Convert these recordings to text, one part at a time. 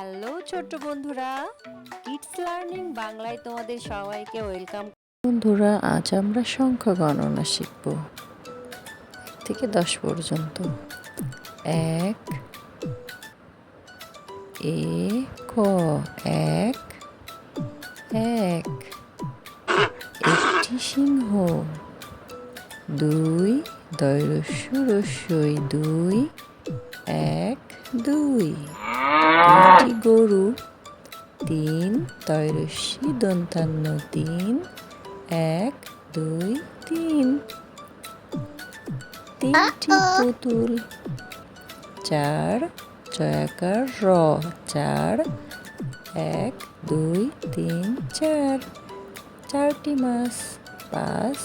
Hello ছোট্ট বন্ধুরা, kids learning বাংলায় তোমাদের সবাইকে ওয়েলকাম। বন্ধুরা, আজ আমরা সংখ্যা গণনা শিখব 1 থেকে 10 পর্যন্ত। 1 ক 1 1 একটি সিংহ। 2 দৈরস্যই 2 1 2 দুটি গরু। 3 তৈরস্যি দন্তান্ন 3 1 2 3 তিনটি পুতুল। 4 জয়াকার র 4 1 2 3 4 চারটি মাছ। 5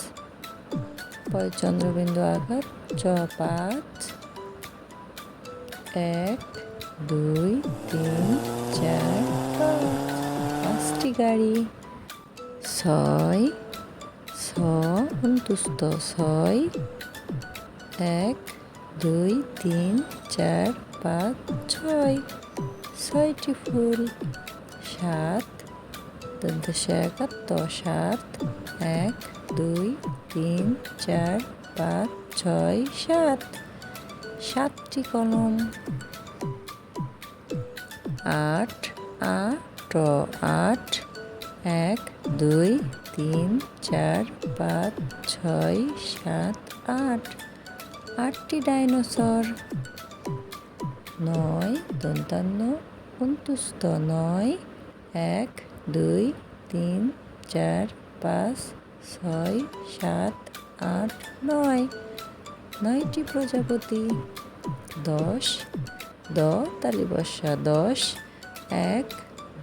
চন্দ্রবিন্দু আকার চ 5 1 2 3 4 5 পাঁচটি গাড়ি। 6 ছ অন্তুস্থ 6 1 2 3 4 5 6 ছয়টি ফুল। 7 দন্তস্য একাত্ত 7 1 2 3 4 5 6 7 সাতটি কলম। 8 আট 8 1 2 3 4 5 6 7 8 আটটি ডাইনোসর। 9 দন্তান্ন অন্তুস্থ 9 1 2 3 4 5 6 7 8 9 9টি প্রজাপতি। 10 দ তালিবস্যা 10 1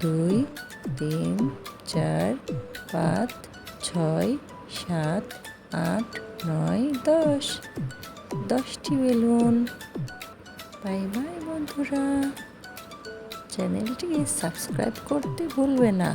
2 3 4 5 6 7 8 9 10 10টি বেলুন। বাই বাই বন্ধুরা, চ্যানেলটিকে সাবস্ক্রাইব করতে ভুলবে না।